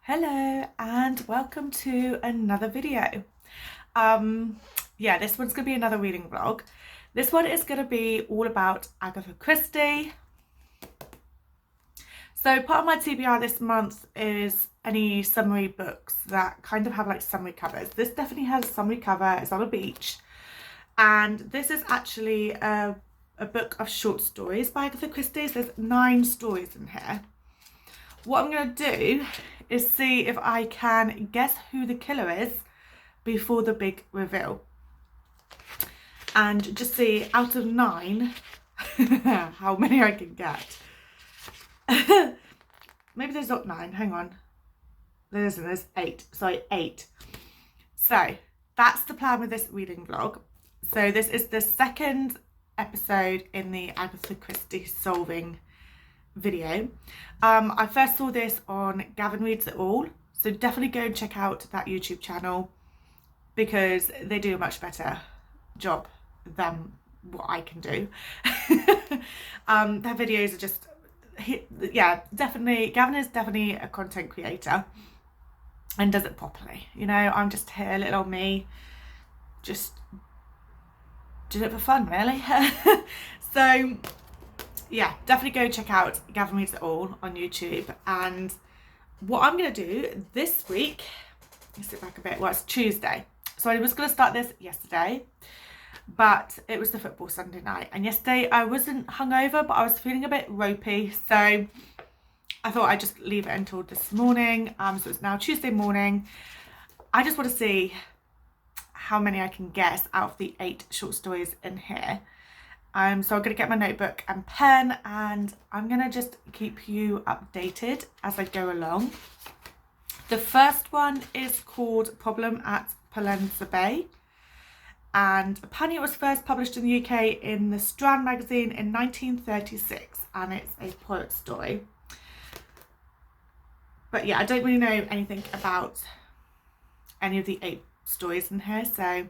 Hello and welcome to another video. This one's gonna be another reading vlog. This one is gonna be all about Agatha Christie. So part of my TBR this month is any summary books that kind of have like summary covers. This definitely has a summary cover. It's on a beach, and this is actually a book of short stories by Agatha Christie. So there's 9 stories in here. What I'm going to do is see if I can guess who the killer is before the big reveal. And just see out of 9 how many I can get. Maybe there's not 9, hang on. There isn't, there's 8. Sorry, 8. So that's the plan with this reading vlog. So this is the second episode in the Agatha Christie solving video. I first saw this on GavinReadsALot, so definitely go and check out that YouTube channel because they do a much better job than what I can do. Their videos are just, definitely, Gavin is definitely a content creator and does it properly. You know, I'm just here, little old me, just did it for fun, really. So yeah, definitely go check out GavinReadsALot on YouTube. And what I'm going to do this week, let's sit back a bit, well, it's Tuesday. So I was going to start this yesterday, but it was the football Sunday night. And yesterday I wasn't hungover, but I was feeling a bit ropey. So I thought I'd just leave it until this morning. So it's now Tuesday morning. I just want to see how many I can guess out of the 8 short stories in here. So I'm going to get my notebook and pen and I'm going to just keep you updated as I go along. The first one is called Problem at Palenza Bay, and apparently it was first published in the UK in the Strand magazine in 1936, and it's a poet story. But yeah, I don't really know anything about any of the 8 stories in here, so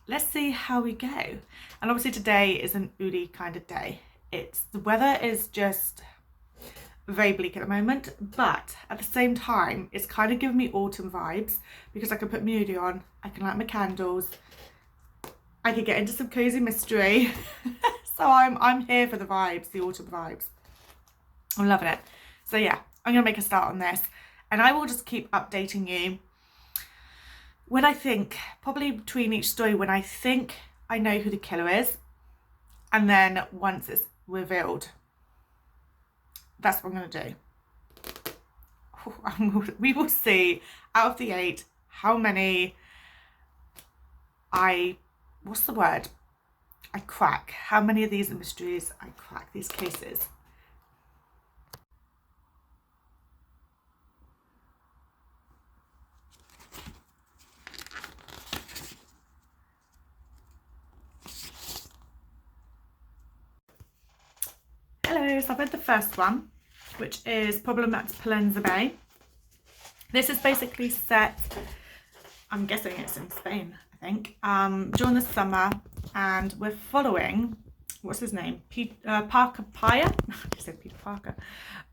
let's see how we go. And obviously today is an Udi kind of day. The weather is just very bleak at the moment, but at the same time it's kind of giving me autumn vibes because I can put my hoodie on, I can light my candles, I could get into some cozy mystery. So I'm here for the vibes, the autumn vibes. I'm loving it. So yeah, I'm gonna make a start on this and I will just keep updating you when I think, probably between each story, when I think I know who the killer is, and then once it's revealed, that's what I'm going to do. We will see out of the 8 how many I crack. How many of these mysteries I crack, these cases. Hello, so I've read the first one, which is Problem at Palenza Bay. This is basically set, I'm guessing it's in Spain, I think, during the summer, and we're following, what's his name? Parker Pyer? I said Peter Parker.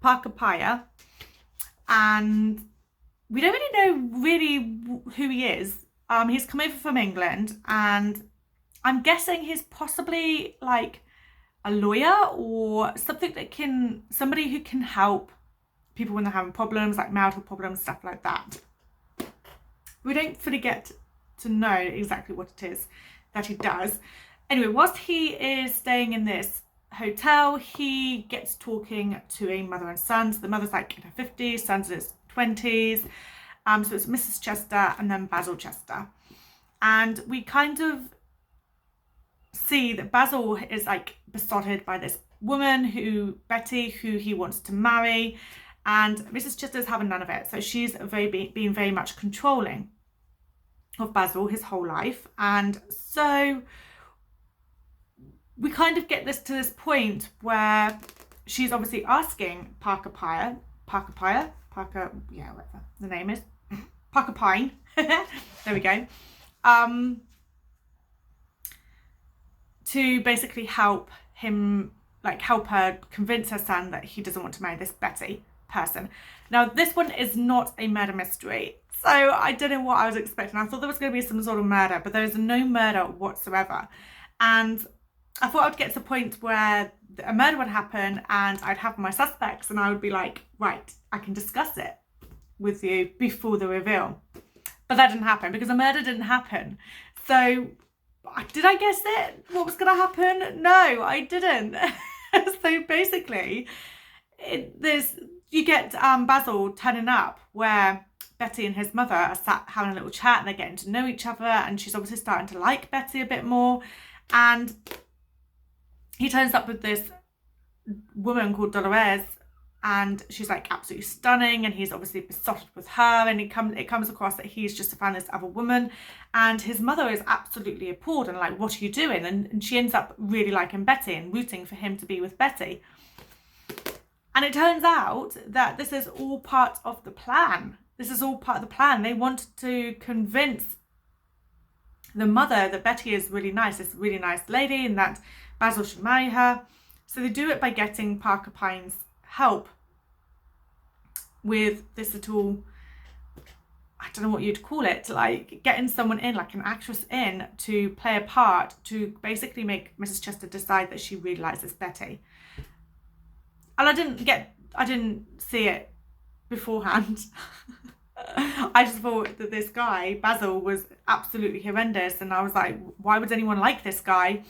Parker Pyer. And we don't really know who he is. He's come over from England, and I'm guessing he's possibly like a lawyer or somebody who can help people when they're having problems, like marital problems, stuff like that. We don't fully get to know exactly what it is that he does. Anyway, whilst he is staying in this hotel, he gets talking to a mother and son. So the mother's like in her 50s, son's in his 20s. So it's Mrs. Chester and then Basil Chester. And we kind of see that Basil is like besotted by this woman, Betty, who he wants to marry, and Mrs. Chester's having none of it. So she's being very much controlling of Basil his whole life. And so we kind of get to this point where she's obviously asking Parker, yeah, whatever the name is, Parker Pine, there we go, to basically help her convince her son that he doesn't want to marry this Betty. person. Now, this one is not a murder mystery, so I don't know what I was expecting. I thought there was going to be some sort of murder, but there is no murder whatsoever. And I thought I'd get to the point where a murder would happen and I'd have my suspects and I would be like, right, I can discuss it with you before the reveal. But that didn't happen because a murder didn't happen. So did I guess it? What was going to happen? No, I didn't. So basically, you get Basil turning up where Betty and his mother are sat having a little chat and they're getting to know each other, and she's obviously starting to like Betty a bit more. And he turns up with this woman called Dolores, and she's like absolutely stunning, and he's obviously besotted with her, and it comes across that he's just found this other woman, and his mother is absolutely appalled and like, what are you doing? And she ends up really liking Betty and rooting for him to be with Betty. And it turns out that this is all part of the plan. This is all part of the plan. They want to convince the mother that Betty is really nice, this really nice lady, and that Basil should marry her. So they do it by getting Parker Pine's help with this little, I don't know what you'd call it, like getting someone in, like an actress in, to play a part to basically make Mrs. Chester decide that she really likes this Betty. And I didn't see it beforehand. I just thought that this guy, Basil, was absolutely horrendous, and I was like, why would anyone like this guy?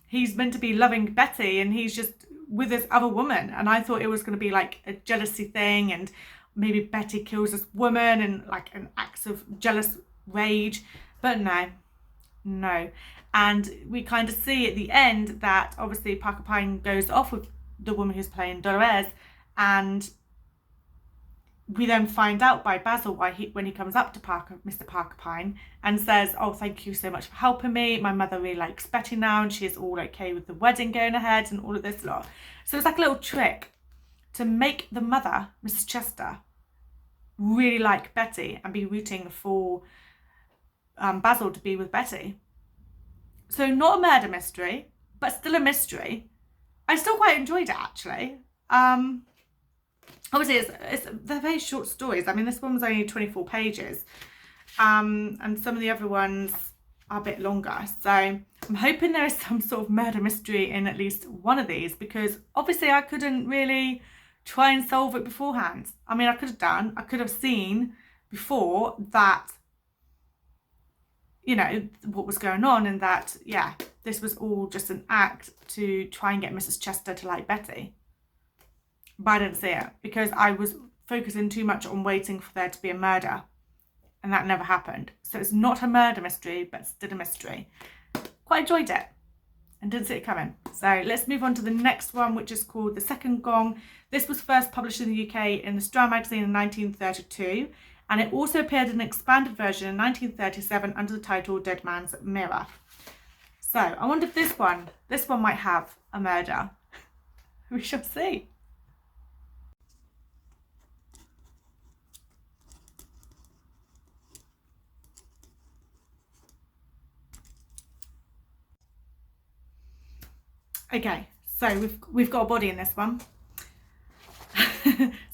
He's meant to be loving Betty and he's just with this other woman. And I thought it was going to be like a jealousy thing, and maybe Betty kills this woman and like an act of jealous rage. But no. And we kind of see at the end that obviously Parker Pine goes off with the woman who's playing Dolores, and we then find out by Basil when he comes up to Mr. Parker Pine and says, oh, thank you so much for helping me. My mother really likes Betty now and she's all okay with the wedding going ahead and all of this lot. So it's like a little trick to make the mother, Mrs. Chester, really like Betty and be rooting for Basil to be with Betty. So not a murder mystery, but still a mystery. I still quite enjoyed it, actually. Obviously, they're very short stories. I mean, this one was only 24 pages. And some of the other ones are a bit longer. So I'm hoping there is some sort of murder mystery in at least one of these, because obviously I couldn't really try and solve it beforehand. I mean, I could have seen before that, you know, what was going on, and that, yeah, this was all just an act to try and get Mrs. Chester to like Betty. But I didn't see it because I was focusing too much on waiting for there to be a murder, and that never happened. So it's not a murder mystery, but still a mystery. Quite enjoyed it and didn't see it coming. So let's move on to the next one, which is called The Second Gong. This was first published in the UK in the Strand magazine in 1932, and it also appeared in an expanded version in 1937 under the title Dead Man's Mirror. So I wonder if this one might have a murder. We shall see. Okay, so we've got a body in this one.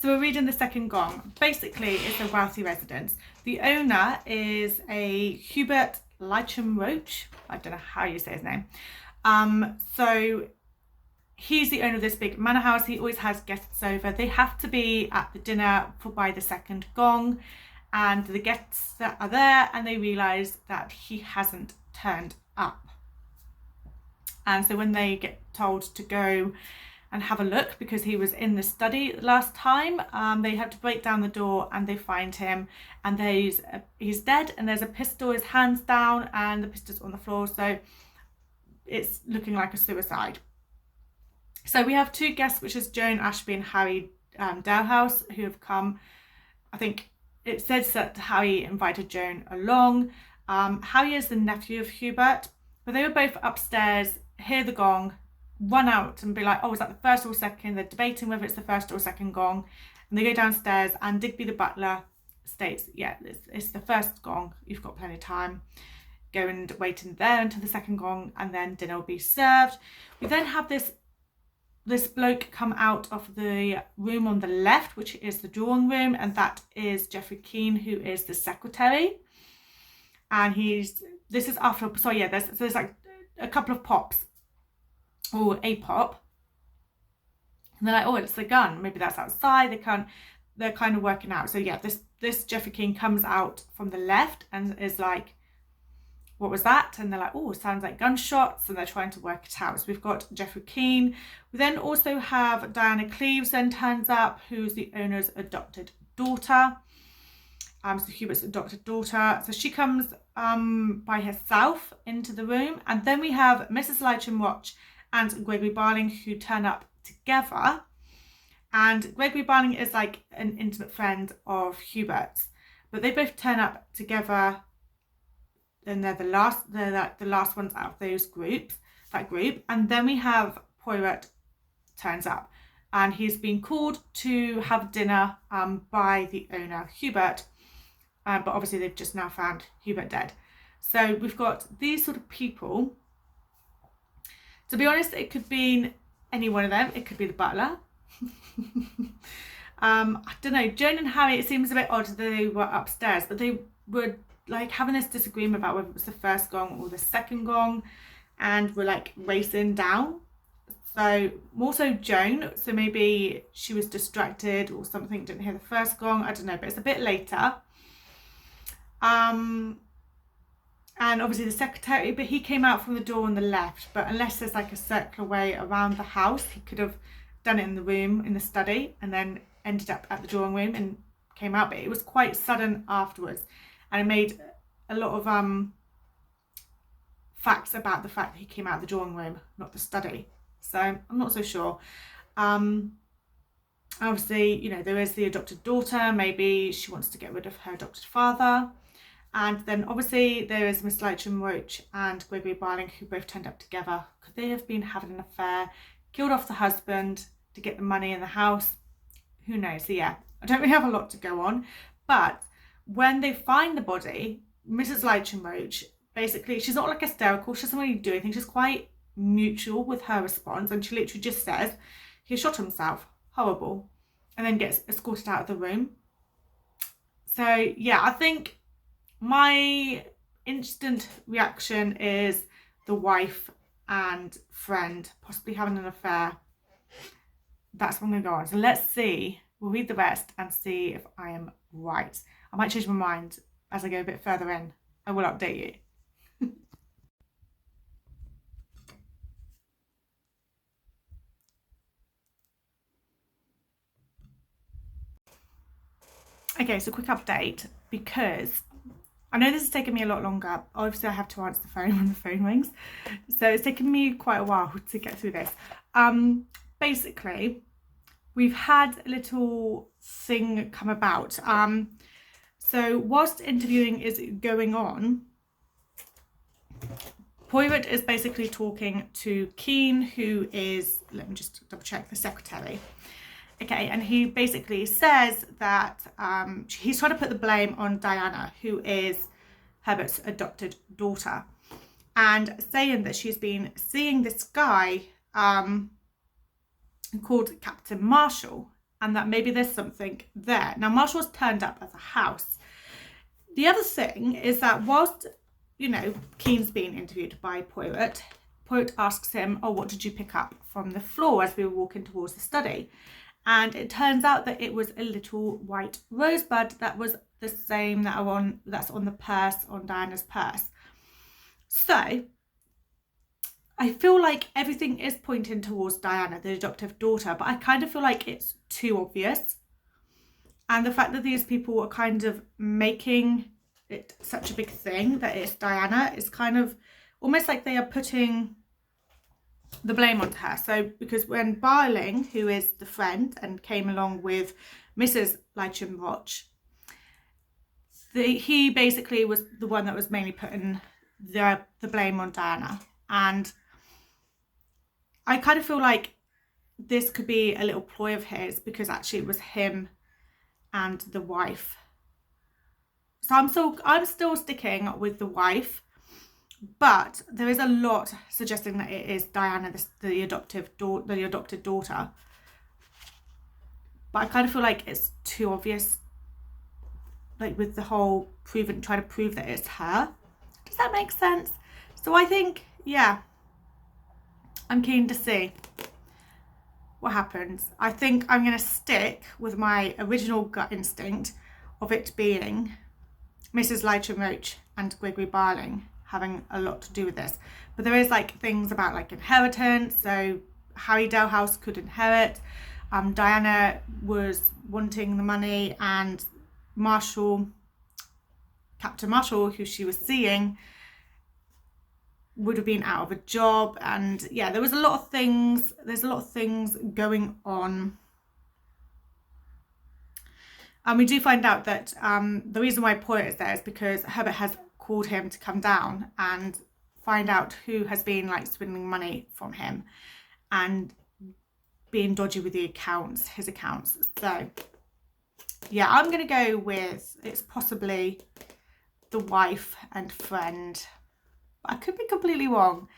So we're reading The Second Gong. Basically, it's a wealthy residence. The owner is a Hubert Lycham Roach. I don't know how you say his name. So he's the owner of this big manor house. He always has guests over. They have to be at the dinner by the second gong, and the guests are there and they realise that he hasn't turned up. And so when they get told to go and have a look because he was in the study last time, they have to break down the door and they find him, and he's dead, and there's a pistol, his hands down, and the pistol's on the floor, so it's looking like a suicide. So we have two guests, which is Joan Ashby and Harry Dalhouse, who have come. I think it says that Harry invited Joan along. Harry is the nephew of Hubert, but they were both upstairs, hear the gong, run out and be like, oh, is that the first or second? They're debating whether it's the first or second gong, and they go downstairs, and Digby the butler states, yeah, it's the first gong, you've got plenty of time, go and wait in there until the second gong, and then dinner will be served. We then have this this bloke come out of the room on the left, which is the drawing room, and that is Jeffrey Keane, who is the secretary. And this is after, so yeah, there's like a couple of pops, or a pop. And they're like, oh, it's the gun. Maybe that's outside. They're kind of working out. So yeah, this Jeffrey Keane comes out from the left and is like, what was that? And they're like, oh, sounds like gunshots, and they're trying to work it out. So we've got Jeffrey Keane. We then also have Diana Cleves then turns up, who's the owner's adopted daughter. So Hubert's adopted daughter. So she comes by herself into the room, and then we have Mrs. Leichem-Roch and Gregory Barling, who turn up together. And Gregory Barling is like an intimate friend of Hubert's, but they both turn up together. And they're the last ones out of that group. And then we have Poirot turns up, and he's been called to have dinner by the owner, Hubert. But obviously they've just now found Hubert dead. So we've got these sort of people. To be honest, it could be any one of them. It could be the butler. I don't know. Joan and Harry, it seems a bit odd that they were upstairs, but they were like having this disagreement about whether it was the first gong or the second gong, and we're like racing down. So more so Joan, so maybe she was distracted or something, didn't hear the first gong, I don't know, but it's a bit later. And obviously the secretary, but he came out from the door on the left, but unless there's like a circular way around the house, he could have done it in the room, in the study, and then ended up at the drawing room and came out, but it was quite sudden afterwards. And it made a lot of facts about the fact that he came out of the drawing room, not the study. So I'm not so sure. Obviously, you know, there is the adopted daughter. Maybe she wants to get rid of her adopted father. And then obviously there is Miss Leichem-Roch and Gregory Barling, who both turned up together. Could they have been having an affair, killed off the husband to get the money in the house? Who knows? So yeah, I don't really have a lot to go on. But when they find the body, Mrs. Leichem-Roch, basically, she's not like hysterical, she doesn't really do anything, she's quite neutral with her response, and she literally just says, he shot himself, horrible, and then gets escorted out of the room. So yeah, I think my instant reaction is the wife and friend possibly having an affair. That's what I'm going to go on. So let's see, we'll read the rest and see if I am right. I might change my mind as I go a bit further in. I will update you. Okay, so quick update, because I know this has taken me a lot longer. Obviously, I have to answer the phone when the phone rings. So it's taken me quite a while to get through this. Basically, we've had a little thing come about. So whilst interviewing is going on, Poirot is basically talking to Keane, who is, let me just double check, the secretary. Okay, and he basically says that he's trying to put the blame on Diana, who is Herbert's adopted daughter, and saying that she's been seeing this guy called Captain Marshall, and that maybe there's something there. Now, Marshall's turned up at the house. The other thing is that whilst, you know, Keane's being interviewed by Poirot, Poirot asks him, oh, what did you pick up from the floor as we were walking towards the study? And it turns out that it was a little white rosebud that was the same that's on the purse, on Diana's purse. So I feel like everything is pointing towards Diana, the adoptive daughter, but I kind of feel like it's too obvious. And the fact that these people are kind of making it such a big thing that it's Diana is kind of almost like they are putting the blame onto her. So because when Barling, who is the friend and came along with Mrs. Leichem-Roch, he basically was the one that was mainly putting the blame on Diana. And I kind of feel like this could be a little ploy of his, because actually it was him and the wife. So I'm still sticking with the wife, But there is a lot suggesting that it is Diana, the adopted daughter. But I kind of feel like it's too obvious, like with the whole trying to prove that it's her. Does that make sense? So I think, yeah, I'm keen to see what happens. I think I'm going to stick with my original gut instinct of it being Mrs. Lytton Roach and Gregory Barling having a lot to do with this. But there is like things about like inheritance. So Harry Dalhouse could inherit. Diana was wanting the money, and Captain Marshall, who she was seeing, would have been out of a job. And yeah, there's a lot of things going on. And we do find out that the reason why Poirot is there is because Herbert has called him to come down and find out who has been like swindling money from him and being dodgy with his accounts. So yeah, I'm going to go with it's possibly the wife and friend. I could be completely wrong.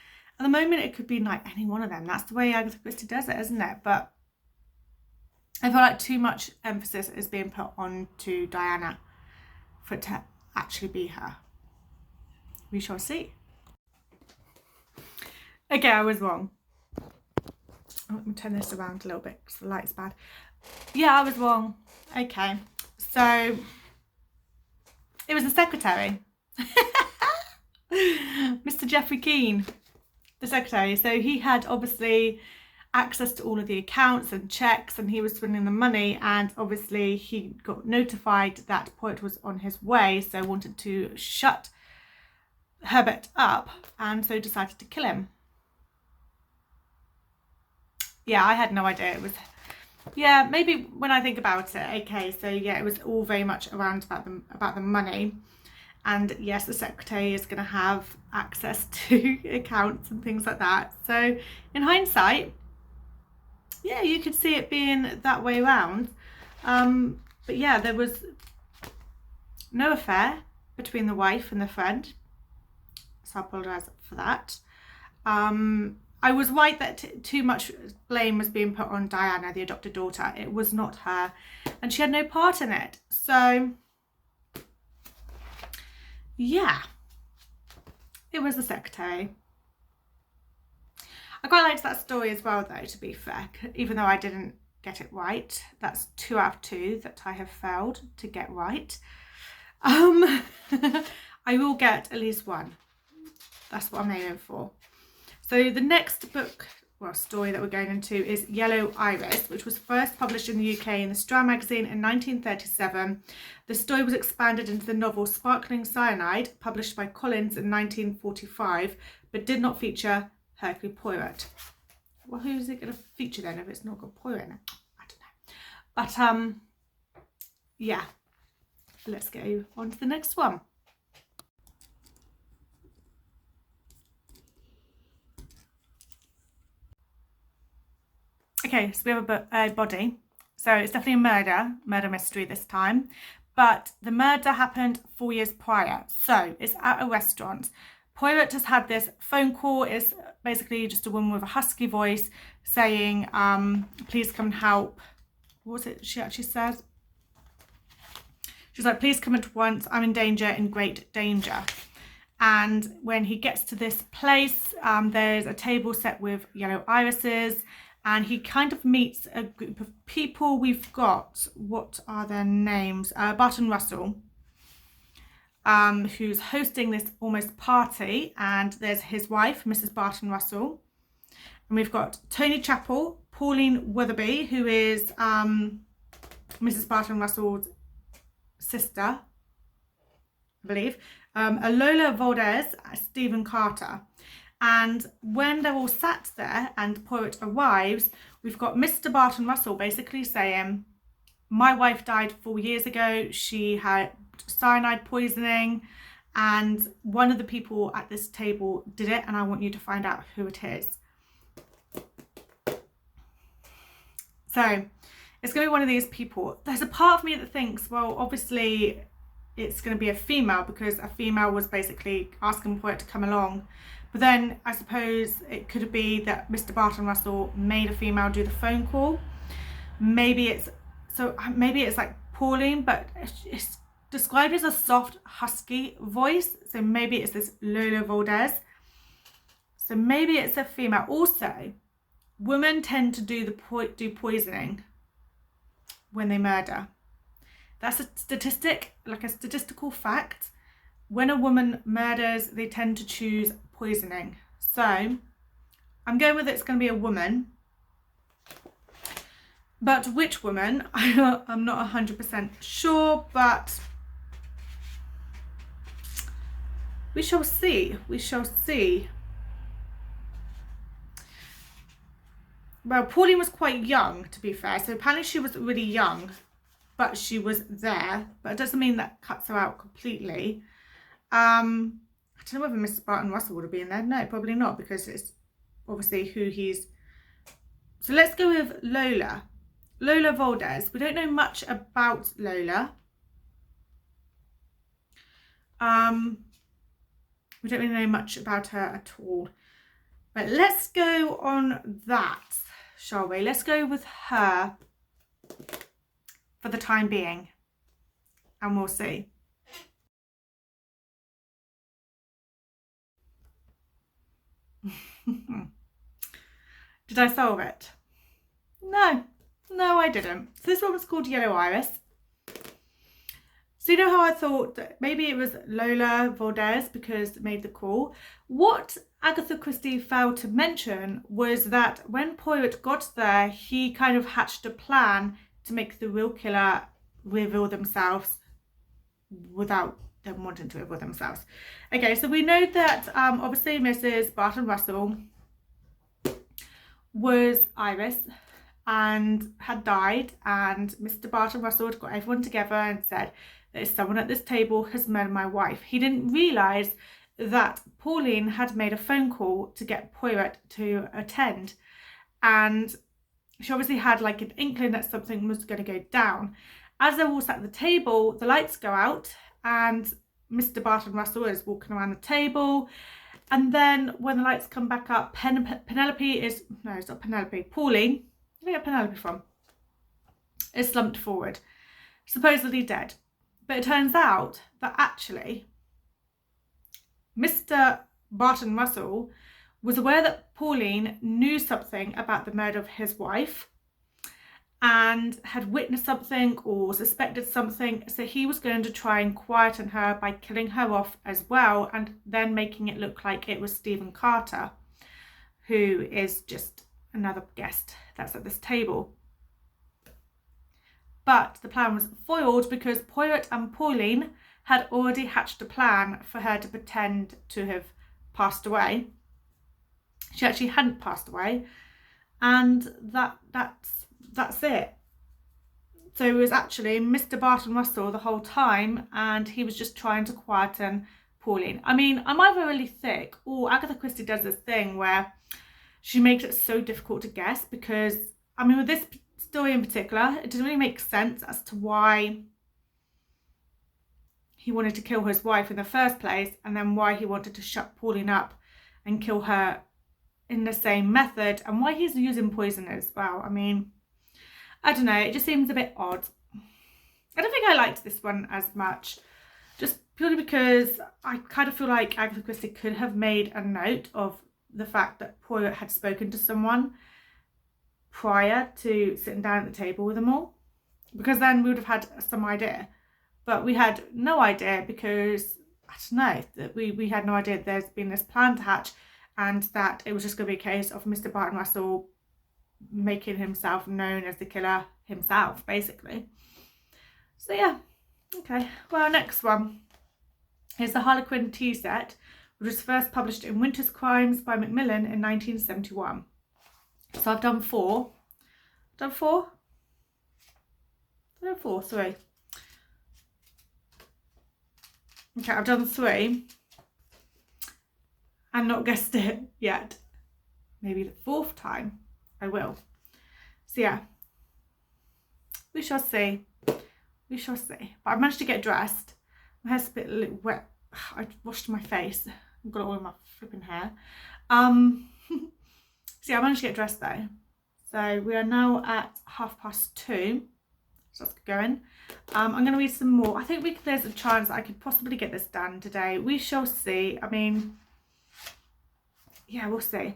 At the moment, it could be like any one of them. That's the way Agatha Christie does it, isn't it? But I feel like too much emphasis is being put on to Diana for it to actually be her. We shall see. Okay, I was wrong. Let me turn this around a little bit because the light's bad. Yeah, I was wrong. Okay, so it was the secretary. Mr. Geoffrey Keane, the secretary. So he had obviously access to all of the accounts and checks, and he was swindling the money, and obviously he got notified that Poirot was on his way, so wanted to shut Herbert up, and so decided to kill him. Yeah, I had no idea it was. Yeah, maybe when I think about it. Okay, so yeah, it was all very much around about the money. And yes, the secretary is going to have access to accounts and things like that. So in hindsight, yeah, you could see it being that way around. But yeah, there was no affair between the wife and the friend. So I apologise for that. I was right that too much blame was being put on Diana, the adopted daughter. It was not her, and she had no part in it. So yeah, it was the secretary. I quite liked that story as well, though, to be fair, even though I didn't get it right. That's 2 out of 2 that I have failed to get right. I will get at least 1. That's what I'm aiming for. So the next story that we're going into is Yellow Iris, which was first published in the UK in the Strand magazine in 1937. The story was expanded into the novel Sparkling Cyanide, published by Collins in 1945, but did not feature Hercule Poirot. Well, who's it going to feature then if it's not got Poirot in it? I don't know. But yeah, let's go on to the next one. Okay, so we have a body. So it's definitely a murder mystery this time. But the murder happened 4 years prior. So it's at a restaurant. Poirot has had this phone call. It's basically just a woman with a husky voice saying, please come and help. What was it she actually says? She's like, please come at once. I'm in danger, in great danger. And when he gets to this place, there's a table set with yellow irises. And he kind of meets a group of people. We've got, what are their names? Barton Russell, who's hosting this almost party. And there's his wife, Mrs. Barton Russell. And we've got Tony Chappell, Pauline Weatherby, who is Mrs. Barton Russell's sister, I believe. Alola Valdez, Stephen Carter. And when they're all sat there and Poirot arrives, we've got Mr. Barton Russell basically saying, my wife died 4 years ago. She had cyanide poisoning, and one of the people at this table did it, and I want you to find out who it is. So it's going to be one of these people. There's a part of me that thinks, well, obviously it's going to be a female, because a female was basically asking Poirot to come along. But then I suppose it could be that Mr. Barton Russell made a female do the phone call. Maybe it's like Pauline, but it's described as a soft, husky voice. So maybe it's this Lola Valdez. So maybe it's a female. Also, women tend to do poisoning when they murder. That's a statistic, like a statistical fact. When a woman murders, they tend to choose poisoning. So I'm going with it's going to be a woman. But which woman, I'm not 100% sure, but we shall see. We shall see. Well, Pauline was quite young, to be fair. So apparently she was really young, but she was there. But it doesn't mean that cuts her out completely. I don't know whether Mrs. Barton Russell would have been there. No, probably not, because it's obviously who he's... So let's go with Lola. Lola Valdez. We don't know much about Lola. We don't really know much about her at all. But let's go on that, shall we? Let's go with her for the time being, and we'll see. Did I solve it? No, I didn't. So this one was called Yellow Iris. So you know how I thought that maybe it was Lola Valdez because it made the call? What Agatha Christie failed to mention was that when Poirot got there, he kind of hatched a plan to make the real killer reveal themselves without them wanting to reveal themselves. Okay, so we know that obviously Mrs. Barton Russell was Iris and had died, and Mr. Barton Russell had got everyone together and said, there's someone at this table has murdered my wife. He didn't realise that Pauline had made a phone call to get Poirot to attend, and she obviously had like an inkling that something was going to go down. As they're all sat at the table, the lights go out and Mr. Barton Russell is walking around the table, and then when the lights come back up, Penelope is, no, it's not Penelope, Pauline, where did I get Penelope from? Is slumped forward, supposedly dead. But it turns out that actually Mr. Barton Russell was aware that Pauline knew something about the murder of his wife and had witnessed something or suspected something, so he was going to try and quieten her by killing her off as well, and then making it look like it was Stephen Carter, who is just another guest that's at this table. But the plan was foiled because Poirot and Pauline had already hatched a plan for her to pretend to have passed away. She actually hadn't passed away, and that's it. So it was actually Mr. Barton Russell the whole time, and he was just trying to quieten Pauline. I mean, I'm either really thick, or Agatha Christie does this thing where she makes it so difficult to guess, because, I mean, with this story in particular, it doesn't really make sense as to why he wanted to kill his wife in the first place, and then why he wanted to shut Pauline up and kill her in the same method, and why he's using poison as well. I mean, I don't know, it just seems a bit odd. I don't think I liked this one as much, just purely because I kind of feel like Agatha Christie could have made a note of the fact that Poirot had spoken to someone prior to sitting down at the table with them all, because then we would have had some idea. But we had no idea because, I don't know, that we had no idea there's been this plan to hatch, and that it was just going to be a case of Mr. Barton Russell making himself known as the killer himself, basically. So yeah, okay. Well, next one is the Harlequin tea set, which was first published in Winter's Crimes by Macmillan in 1971. So I've done four. Done four? Done four, three. Okay, I've done three and not guessed it yet. Maybe the fourth time I will. So yeah, we shall see. We shall see. But I managed to get dressed. My hair's a bit wet. I washed my face. I've got it all in my flipping hair. So yeah, I managed to get dressed though. So we are now at 2:30. So let's get going. I'm going to read some more. I think there's a chance I could possibly get this done today. We shall see. I mean, yeah, we'll see.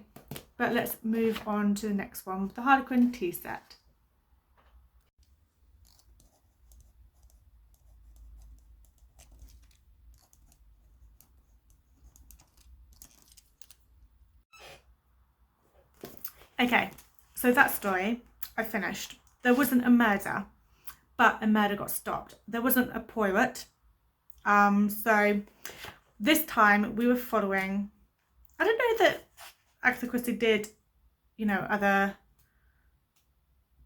But let's move on to the next one, the Harlequin tea set. Okay, so that story I finished. There wasn't a murder, but a murder got stopped. There wasn't a pirate. So this time we were following, I don't know that Agatha Christie did, you know, other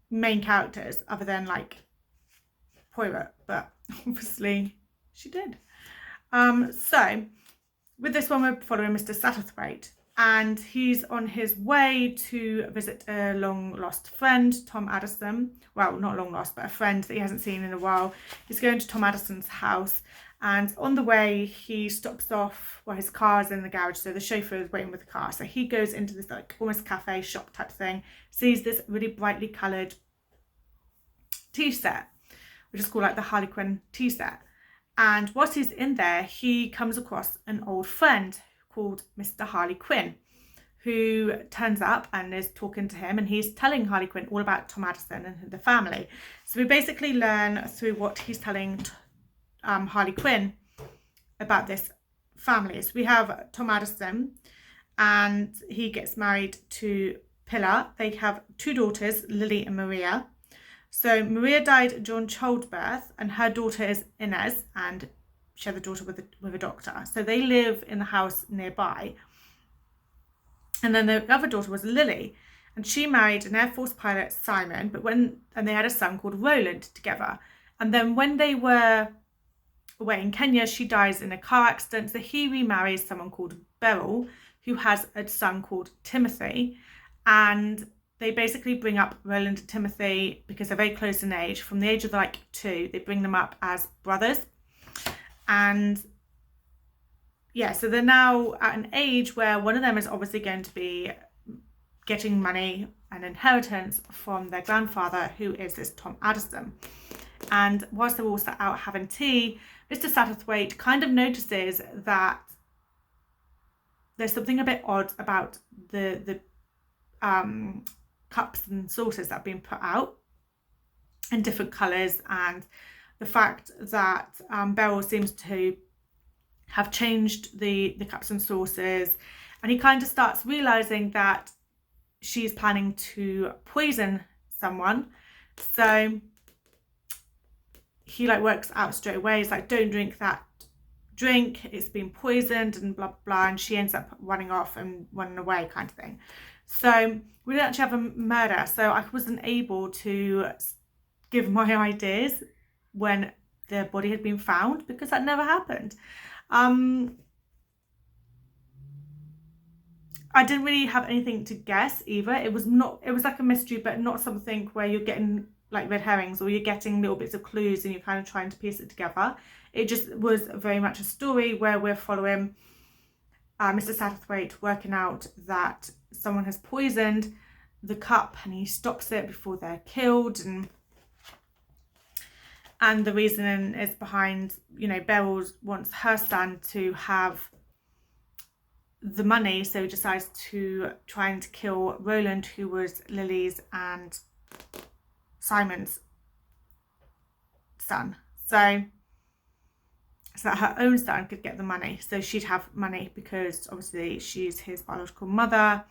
main characters other than like pirate, but obviously she did. So with this one we're following Mr. Satterthwaite, and he's on his way to visit a long lost friend, Tom Addison. Well, not long lost, but a friend that he hasn't seen in a while. He's going to Tom Addison's house, and on the way he stops off, well, his car's in the garage, so the chauffeur is waiting with the car. So he goes into this like almost cafe shop type thing, sees this really brightly coloured tea set, which is called like the Harlequin tea set. And whilst he's in there, he comes across an old friend called Mr. Harley Quinn, who turns up and is talking to him, and he's telling Harley Quinn all about Tom Addison and the family. So we basically learn through what he's telling Harley Quinn about this family. So we have Tom Addison, and he gets married to Pilar. They have 2 daughters, Lily and Maria. So Maria died during childbirth, and her daughter is Inez, and she had a daughter with a doctor. So they live in the house nearby. And then the other daughter was Lily, and she married an Air Force pilot, Simon, and they had a son called Roland together. And then when they were away in Kenya, she dies in a car accident. So he remarries someone called Beryl, who has a son called Timothy. And they basically bring up Roland and Timothy because they're very close in age. From the age of like 2, they bring them up as brothers. And yeah, so they're now at an age where one of them is obviously going to be getting money and inheritance from their grandfather, who is this Tom Addison. And whilst they're all sat out having tea, Mr. Satterthwaite kind of notices that there's something a bit odd about the cups and saucers that have been put out in different colours, and the fact that Beryl seems to have changed the cups and saucers, and he kind of starts realising that she's planning to poison someone. So he like works out straight away. He's like, don't drink that drink, it's been poisoned, and blah blah, and she ends up running off and running away kind of thing. So we didn't actually have a murder, so I wasn't able to give my ideas when the body had been found, because that never happened. I didn't really have anything to guess either. It was like a mystery, but not something where you're getting like red herrings or you're getting little bits of clues and you're kind of trying to piece it together. It just was very much a story where we're following Mr. Satterthwaite working out that someone has poisoned the cup, and he stops it before they're killed, and the reasoning is behind, you know, Beryl wants her son to have the money, so he decides to try and kill Roland, who was Lily's and Simon's son, so that her own son could get the money, so she'd have money because obviously she's his biological mother.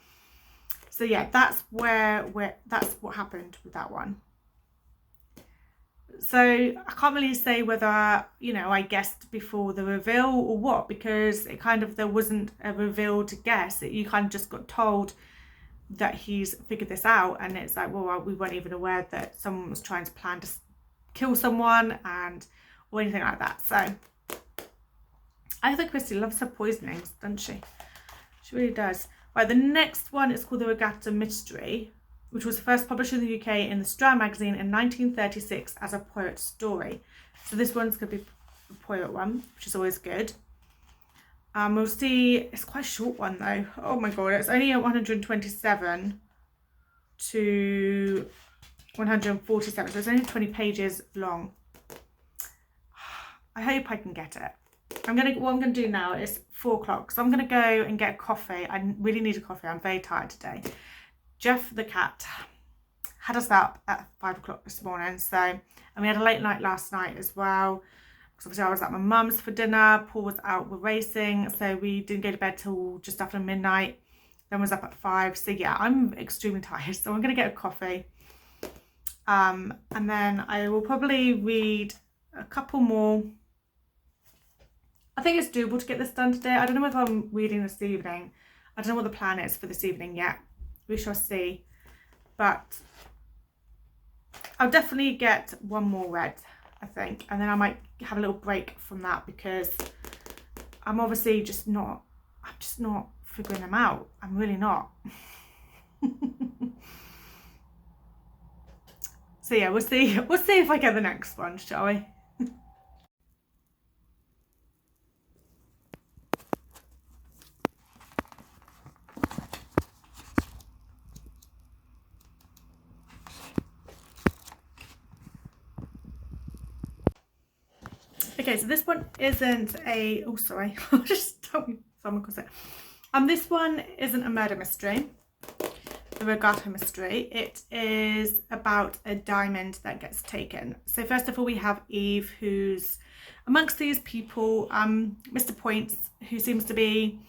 So yeah, that's what happened with that one. So I can't really say whether, you know, I guessed before the reveal or what, because there wasn't a reveal to guess. You kind of just got told that he's figured this out, and it's like, well, we weren't even aware that someone was trying to plan to kill someone or anything like that. So Agatha Christie loves her poisonings, doesn't she? She really does. Right, the next one is called The Agatha Mystery, which was first published in the UK in the Strand magazine in 1936 as a pirate story. So this one's going to be the Poirot one, which is always good. We'll see, it's quite a short one though. Oh my god, it's only at 127 to 147, so it's only 20 pages long. I hope I can get it. What I'm gonna do now is 4 o'clock, so I'm gonna go and get a coffee. I really need a coffee, I'm very tired today. Jeff the cat had us up at 5 o'clock this morning, so, and we had a late night last night as well, because obviously I was at my mum's for dinner, Paul was out with racing, so we didn't go to bed till just after midnight, then was up at 5, so yeah, I'm extremely tired, so I'm gonna get a coffee, and then I will probably read a couple more. I think it's doable to get this done today. I don't know whether I'm reading this evening. I don't know what the plan is for this evening yet. We shall see. But I'll definitely get one more read, I think. And then I might have a little break from that because I'm obviously just not figuring them out. I'm really not. So yeah, we'll see if I get the next one, shall we? Okay, so this one isn't a, oh sorry, just told me someone calls it. This one isn't a murder mystery, the Agatha mystery. It is about a diamond that gets taken. So first of all, we have Eve, who's amongst these people, Mr. Points, who seems to be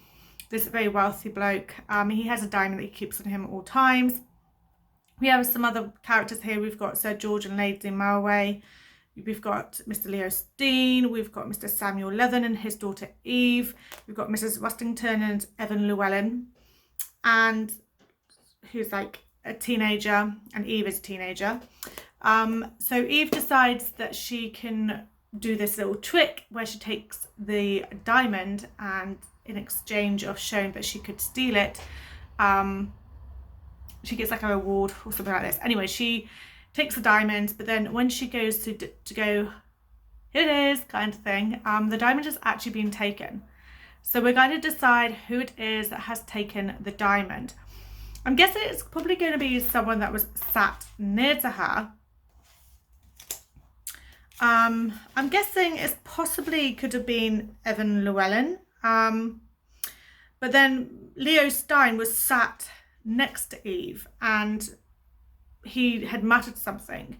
this very wealthy bloke. He has a diamond that he keeps on him at all times. We have some other characters here. We've got Sir George and Lady Marway. We've got Mr. Leo Steen, we've got Mr. Samuel Leathen and his daughter Eve, we've got Mrs. Rustington and Evan Llewellyn, and who's like a teenager, and Eve is a teenager. So Eve decides that she can do this little trick where she takes the diamond, and in exchange of showing that she could steal it, she gets like a reward or something like this. Anyway, she takes the diamond, but then when she goes to go, here it is, kind of thing, the diamond has actually been taken. So we're going to decide who it is that has taken the diamond. I'm guessing it's probably going to be someone that was sat near to her. I'm guessing it's possibly could have been Evan Llewellyn. But then Leo Stein was sat next to Eve and he had muttered something.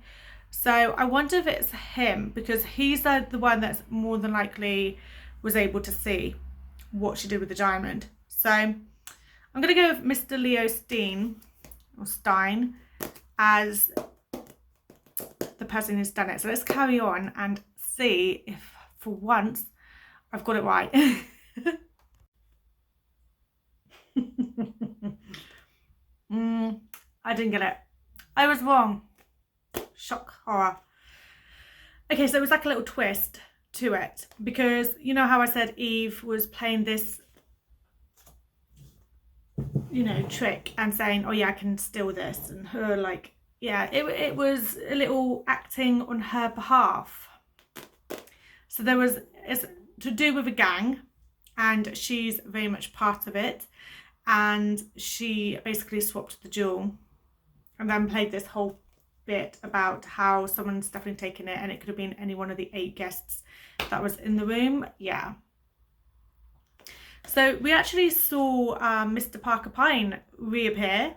So I wonder if it's him, because he's the one that's more than likely was able to see what she did with the diamond. So I'm going to go with Mr. Leo Steen, or Stein, as the person who's done it. So let's carry on and see if for once I've got it right. I didn't get it. I was wrong. Shock, horror. Okay, so it was like a little twist to it, because you know how I said Eve was playing this, you know, trick and saying, oh yeah, I can steal this, and her like, yeah, it was a little acting on her behalf. So there was, it's to do with a gang, and she's very much part of it, and she basically swapped the jewel and then played this whole bit about how someone's definitely taken it, and it could have been any one of the 8 guests that was in the room. Yeah. So we actually saw Mr. Parker Pine reappear.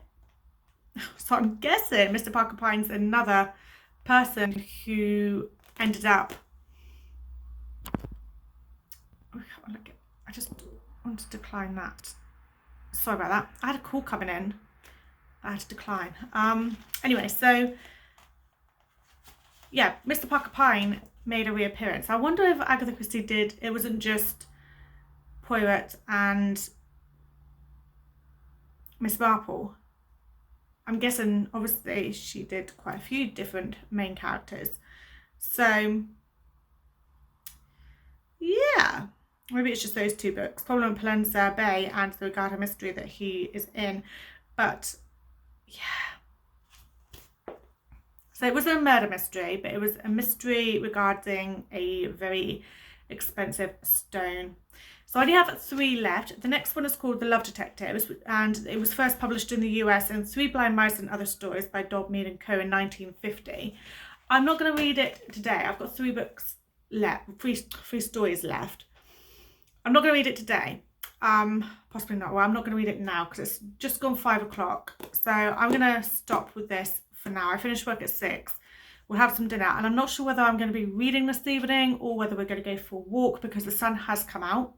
So I'm guessing Mr. Parker Pine's another person who ended up... I just want to decline that. Sorry about that. I had a call coming in. I had to decline. Anyway, so yeah, Mr. Parker Pine made a reappearance. I wonder if Agatha Christie did, it wasn't just Poirot and Miss Marple. I'm guessing obviously she did quite a few different main characters. So yeah, maybe it's just those 2 books, Problem at Palenza Bay and the Agatha Mystery that he is in. But yeah, so it was a murder mystery, but it was a mystery regarding a very expensive stone. So I only have 3 left. The next one is called The Love Detectives, and it was first published in the US in Three Blind Mice and Other Stories by Dodd, Mead and Co. in 1950. I'm not going to read it today. I've got 3 books left, three stories left. I'm not going to read it today. Possibly not. Well, I'm not going to read it now because it's just gone 5 o'clock. So I'm going to stop with this for now. I finish work at 6. We'll have some dinner, and I'm not sure whether I'm going to be reading this evening or whether we're going to go for a walk because the sun has come out.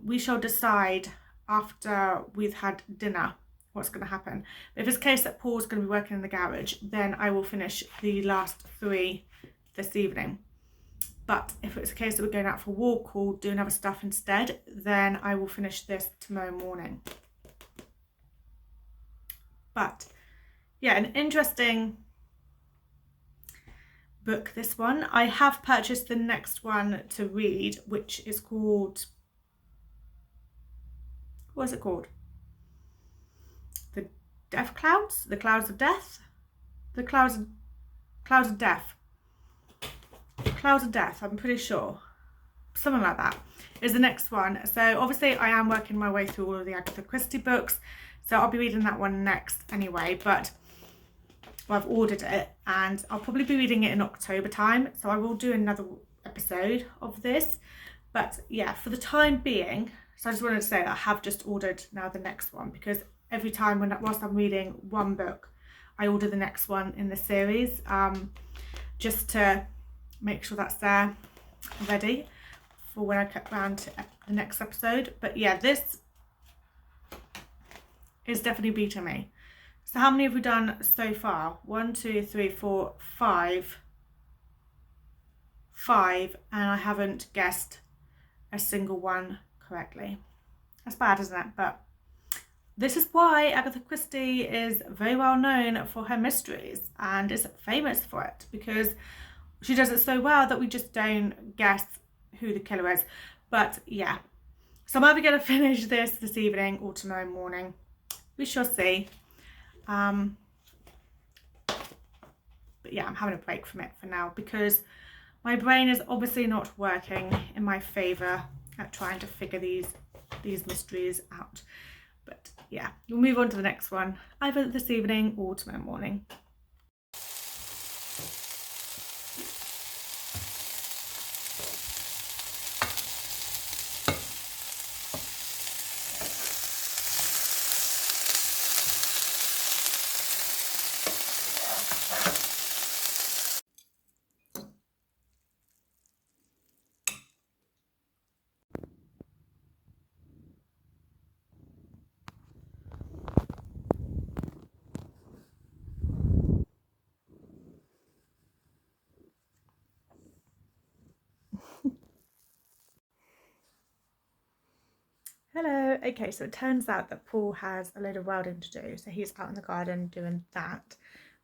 We shall decide after we've had dinner what's going to happen. If it's the case that Paul's going to be working in the garage, then I will finish the last 3 this evening. But if it's a case that we're going out for a walk or doing other stuff instead, then I will finish this tomorrow morning. But yeah, an interesting book, this one. I have purchased the next one to read, which is called, what is it called? The Death Clouds? The Clouds of Death? The Clouds of Death. Clouds of Death, I'm pretty sure. Something like that is the next one. So obviously I am working my way through all of the Agatha Christie books. So I'll be reading that one next anyway. But well, I've ordered it and I'll probably be reading it in October time. So I will do another episode of this. But yeah, for the time being, so I just wanted to say that I have just ordered now the next one, because every time whilst I'm reading one book, I order the next one in the series, just to make sure that's there ready for when I get round to the next episode. But yeah, this is definitely beating me. So how many have we done so far? 1, 2, 3, 4, 5. 5, and I haven't guessed a single one correctly. That's bad, isn't it? But this is why Agatha Christie is very well known for her mysteries and is famous for it, because she does it so well that we just don't guess who the killer is. But yeah, so I'm either going to finish this evening or tomorrow morning. We shall see. But yeah, I'm having a break from it for now because my brain is obviously not working in my favour at trying to figure these mysteries out. But yeah, we'll move on to the next one either this evening or tomorrow morning. Hello. Okay, so it turns out that Paul has a load of welding to do, so he's out in the garden doing that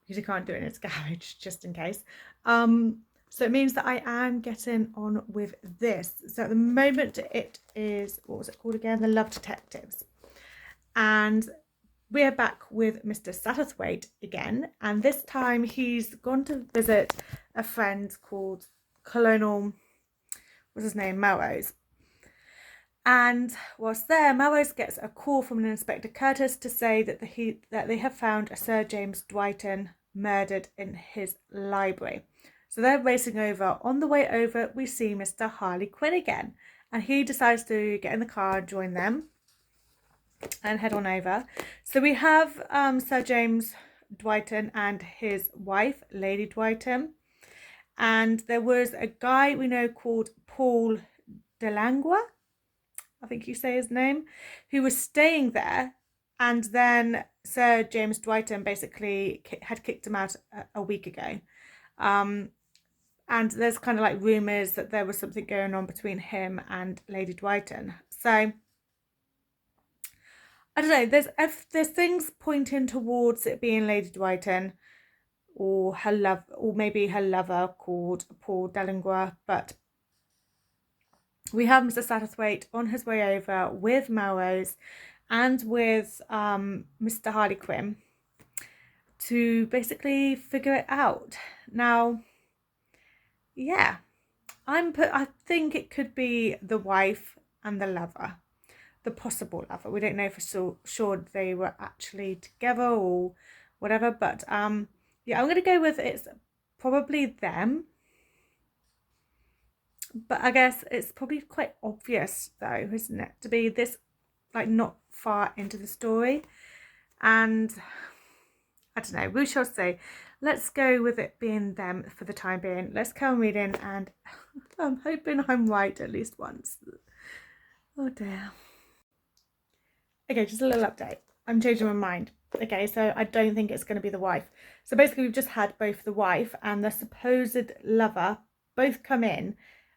because he can't do it in his garage, just in case. So it means that I am getting on with this. So at the moment it is, what was it called again? The Love Detectives. And we're back with Mr. Satterthwaite again, and this time he's gone to visit a friend called Colonel, what's his name, Melrose. And whilst there, Melrose gets a call from an Inspector Curtis to say that they have found a Sir James Dwighton murdered in his library. So they're racing over. On the way over, we see Mr. Harley Quinn again, and he decides to get in the car and join them and head on over. So we have Sir James Dwighton and his wife, Lady Dwighton, and there was a guy we know called Paul Delangua, I think you say his name, who was staying there, and then Sir James Dwighton basically had kicked him out a week ago. And there's kind of like rumours that there was something going on between him and Lady Dwighton. So I don't know, there's things pointing towards it being Lady Dwighton or her love, or maybe her lover called Paul Delangua, but we have Mr. Satterthwaite on his way over with Melrose and with Mr. Harley Quinn to basically figure it out. Now, yeah, I think it could be the wife and the lover, the possible lover. We don't know for sure they were actually together or whatever, but yeah, I'm gonna go with it's probably them. But I guess it's probably quite obvious though, isn't it, to be this like not far into the story. And I don't know, we shall see. Let's go with it being them for the time being. Let's carry on reading, and I'm hoping I'm right at least once. Oh dear. Okay, just a little update. I'm changing my mind. Okay, so I don't think it's going to be the wife. So basically we've just had both the wife and the supposed lover both come in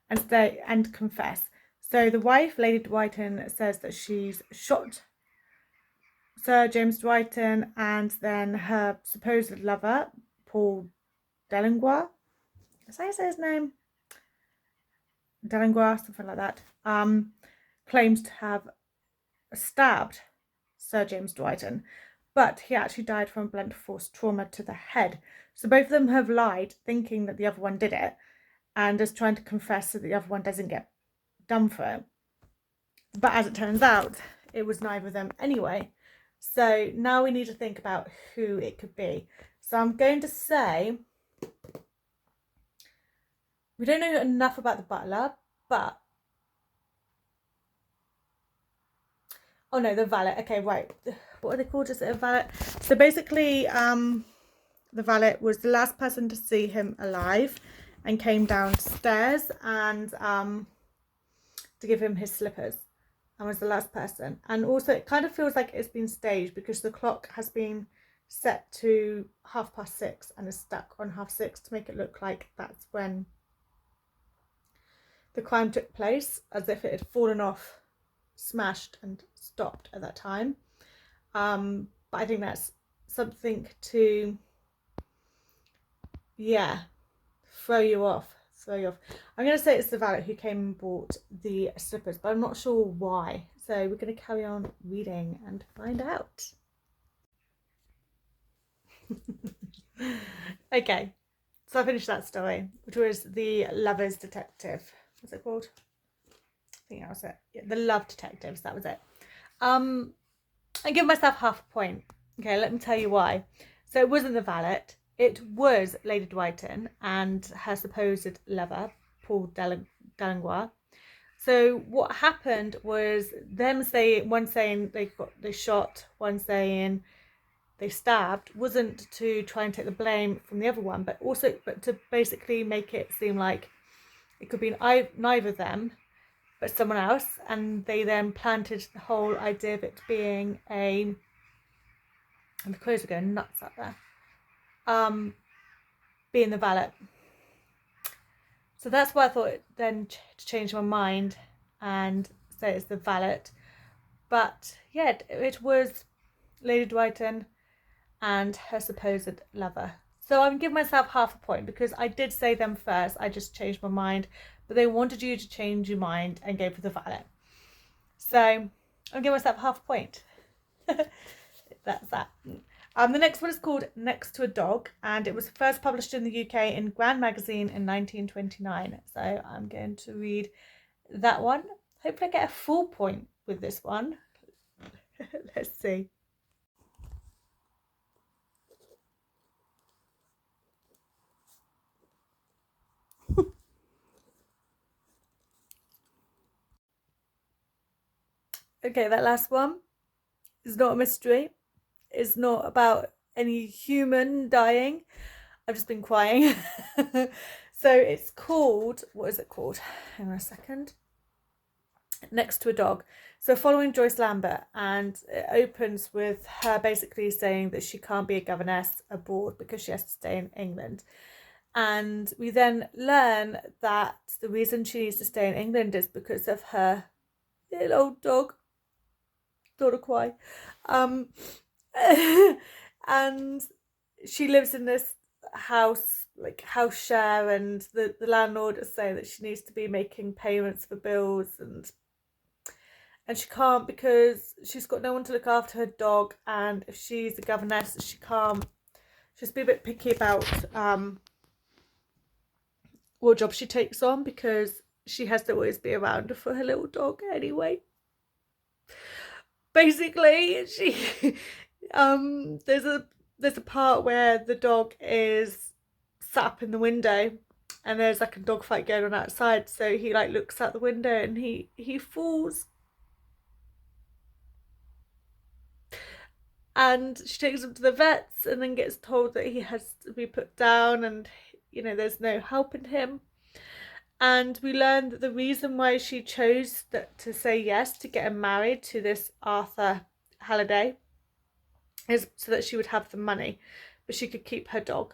and stay and confess. So the wife, Lady Dwighton, says that she's shot Sir James Dwighton, and then her supposed lover, Paul Delanglois, is that his name? Delanglois, something like that, claims to have stabbed Sir James Dwighton, but he actually died from blunt force trauma to the head. So both of them have lied, thinking that the other one did it, and is trying to confess so that the other one doesn't get done for it. But as it turns out, it was neither of them anyway. So now we need to think about who it could be. So I'm going to say, we don't know enough about the butler, but oh no, the valet. Okay, right. What are they called? Is it a valet? So basically, the valet was the last person to see him alive and came downstairs and to give him his slippers, and was the last person. And also it kind of feels like it's been staged because the clock has been set to 6:30 and is stuck on 6:30 to make it look like that's when the crime took place, as if it had fallen off, smashed and stopped at that time. But I think that's something to, yeah, throw you off. I'm going to say it's the valet who came and bought the slippers, but I'm not sure why. So we're going to carry on reading and find out. Okay, so I finished that story, which was The Lover's Detective. What's it called? I think that was it. Yeah, The Love Detectives, that was it. I give myself half a point. Okay, let me tell you why. So it wasn't the valet. It was Lady Dwighton and her supposed lover, Paul Delanglois. So what happened was them saying, one saying they shot, one saying they stabbed, wasn't to try and take the blame from the other one, but to basically make it seem like it could be neither of them, but someone else. And they then planted the whole idea of it being and the crows are going nuts out there, being the valet. So that's why I thought then to change my mind and say it's the valet. But yeah, it was Lady Dwighton and her supposed lover. So I'm giving myself half a point because I did say them first. I just changed my mind, but they wanted you to change your mind and go for the valet. So I'm giving myself half a point. That's that. The next one is called Next to a Dog, and it was first published in the UK in Grand Magazine in 1929. So I'm going to read that one. Hopefully I get a full point with this one. Let's see. Okay, that last one is not a mystery. It's not about any human dying. I've just been crying. So it's called, what is it called? Hang on a second. Next to a Dog. So following Joyce Lambert, and it opens with her basically saying that she can't be a governess abroad because she has to stay in England. And we then learn that the reason she needs to stay in England is because of her little old dog. Don't cry. And she lives in this house, like house share, and the landlord is saying that she needs to be making payments for bills, and she can't because she's got no one to look after her dog, and if she's a governess she can't, she's be a bit picky about what job she takes on, because she has to always be around for her little dog anyway. Basically, she there's a part where the dog is sat up in the window and there's like a dog fight going on outside, so he like looks out the window and he falls, and she takes him to the vets and then gets told that he has to be put down and, you know, there's no helping him. And we learned that the reason why she chose to say yes to getting married to this Arthur Halliday is so that she would have the money, but she could keep her dog.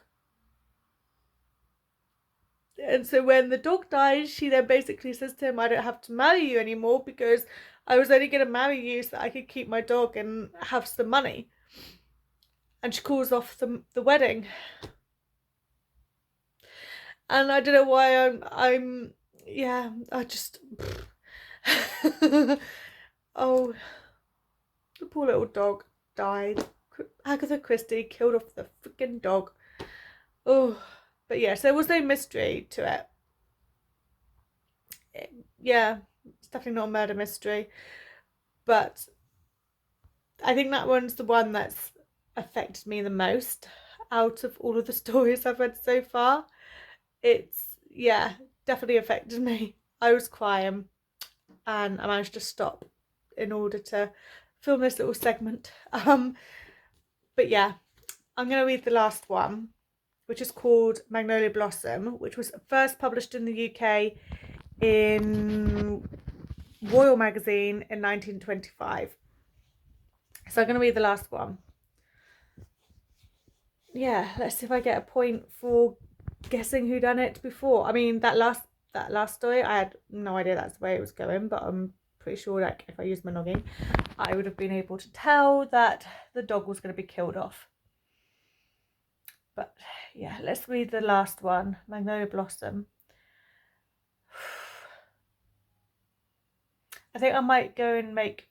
And so when the dog dies, she then basically says to him, I don't have to marry you anymore because I was only going to marry you so that I could keep my dog and have some money. And she calls off the wedding. And I don't know why I just oh, the poor little dog died. Agatha Christie killed off the freaking dog. Oh, but yeah, so there was no mystery to it. Yeah, it's definitely not a murder mystery, but I think that one's the one that's affected me the most out of all of the stories I've read so far. It's, yeah, definitely affected me. I was crying and I managed to stop in order to film this little segment. But yeah, I'm going to read the last one, which is called Magnolia Blossom, which was first published in the UK in Royal Magazine in 1925. So I'm going to read the last one. Yeah, let's see if I get a point for guessing who done it before. I mean, that last story, I had no idea that's the way it was going, but I'm pretty sure, like, if I used my noggin, I would have been able to tell that the dog was going to be killed off. But yeah, let's read the last one, Magnolia Blossom. I think I might go and make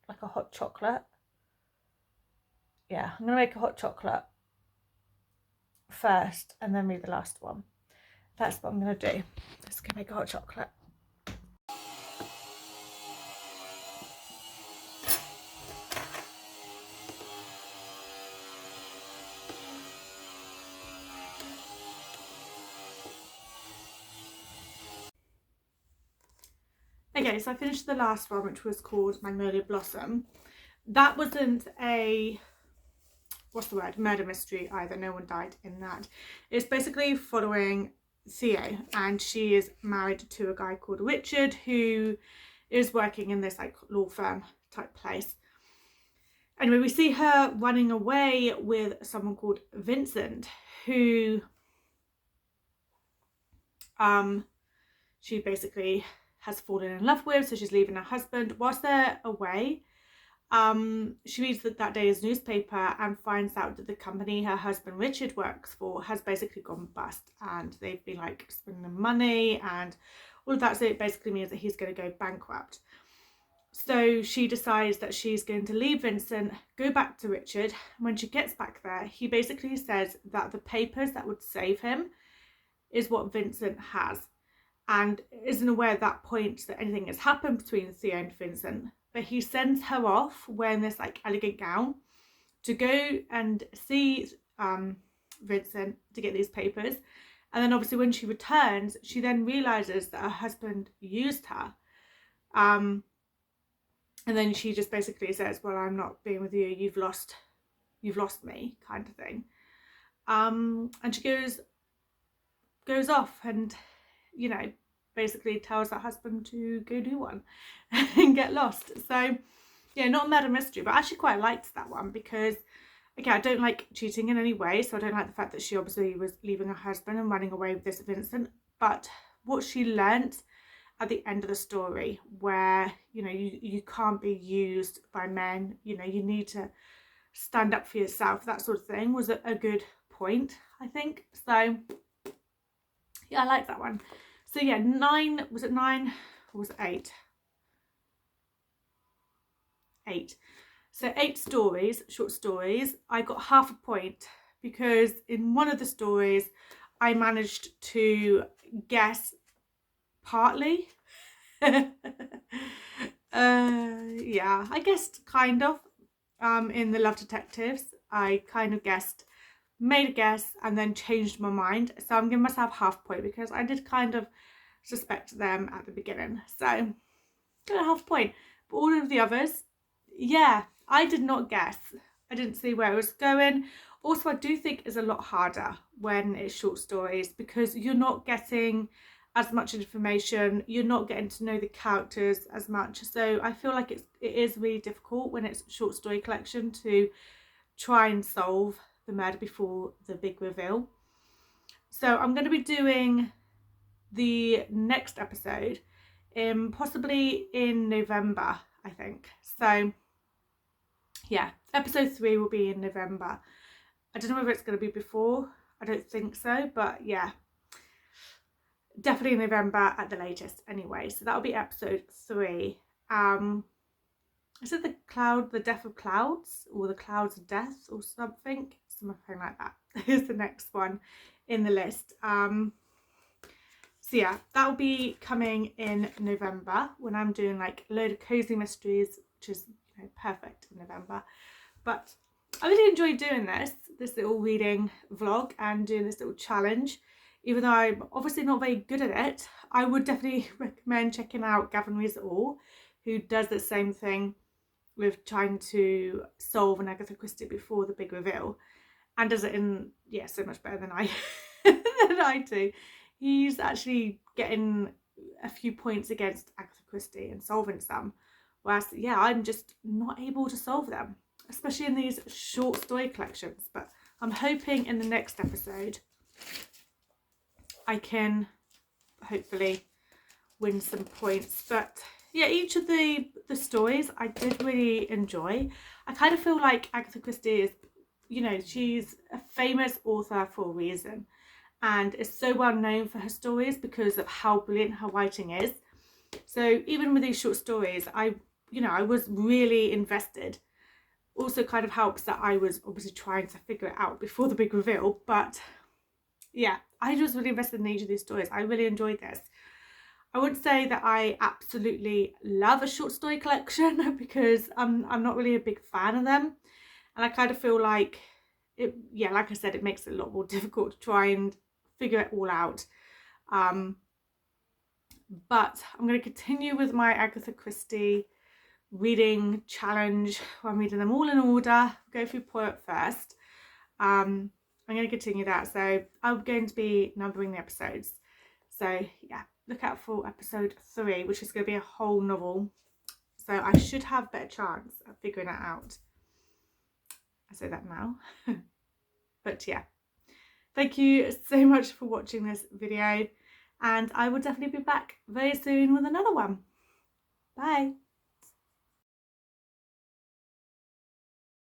like a hot chocolate. Yeah, I'm going to make a hot chocolate first and then read the last one. That's what I'm going to do. Let's go make a hot chocolate. Okay, so I finished the last one, which was called Magnolia Blossom. That wasn't a, what's the word, murder mystery either. No one died in that. It's basically following Theo, and she is married to a guy called Richard who is working in this like law firm type place. Anyway, we see her running away with someone called Vincent, who she basically has fallen in love with, so she's leaving her husband. Whilst they're away, she reads that day's newspaper and finds out that the company her husband Richard works for has basically gone bust, and they've been like spending money and all of that, so it basically means that he's going to go bankrupt. So she decides that she's going to leave Vincent, go back to Richard. When she gets back there, he basically says that the papers that would save him is what Vincent has, and isn't aware at that point that anything has happened between Theo and Vincent. But he sends her off wearing this like elegant gown to go and see Vincent to get these papers. And then obviously when she returns, she then realizes that her husband used her. And then she just basically says, well, I'm not being with you, you've lost me, kind of thing. And she goes off and, you know, basically tells her husband to go do one and get lost. So yeah, not a murder mystery, but I actually quite liked that one because, okay, I don't like cheating in any way, so I don't like the fact that she obviously was leaving her husband and running away with this Vincent. But what she learnt at the end of the story, where, you know, you can't be used by men, you know, you need to stand up for yourself, that sort of thing, was a good point, I think. So yeah, I like that one. So yeah, 9, was it 9 or was it 8? 8. So 8 stories, short stories. I got half a point because in one of the stories I managed to guess partly. Yeah, I guessed kind of. In the Love Detectives, I kind of made a guess and then changed my mind. So I'm giving myself half point because I did kind of suspect them at the beginning. So got a half point. But all of the others, yeah, I did not guess. I didn't see where it was going. Also, I do think it's a lot harder when it's short stories because you're not getting as much information, you're not getting to know the characters as much. So I feel like it is really difficult when it's a short story collection to try and solve the murder before the big reveal. So I'm going to be doing the next episode possibly in November, I think. So yeah, episode 3 will be in November. I don't know whether it's going to be before, I don't think so, but yeah, definitely November at the latest anyway. So that'll be episode 3. Is it the death of clouds, or the clouds of death, or something like that is the next one in the list. So yeah, that'll be coming in November when I'm doing like a load of cozy mysteries, which is, you know, perfect in November. But I really enjoyed doing this little reading vlog and doing this little challenge. Even though I'm obviously not very good at it, I would definitely recommend checking out GavinReadsALot, who does the same thing with trying to solve an Agatha Christie before the big reveal, and does it in, yeah, so much better than I than I do. He's actually getting a few points against Agatha Christie and solving some, whereas yeah, I'm just not able to solve them, especially in these short story collections. But I'm hoping in the next episode I can hopefully win some points. But yeah, each of the stories I did really enjoy. I kind of feel like Agatha Christie is, you know, she's a famous author for a reason, and is so well known for her stories because of how brilliant her writing is. So even with these short stories, I was really invested. Also kind of helps that I was obviously trying to figure it out before the big reveal. But yeah, I was really invested in each of these stories. I really enjoyed this. I wouldn't say that I absolutely love a short story collection because I'm not really a big fan of them. And I kind of feel like it, yeah, like I said, it makes it a lot more difficult to try and figure it all out. But I'm going to continue with my Agatha Christie reading challenge. I'm reading them all in order. Go through Poirot first. I'm going to continue that. So I'm going to be numbering the episodes. So yeah, look out for episode 3, which is going to be a whole novel. So I should have a better chance of figuring it out. I say that now. But yeah, thank you so much for watching this video, and I will definitely be back very soon with another one. Bye.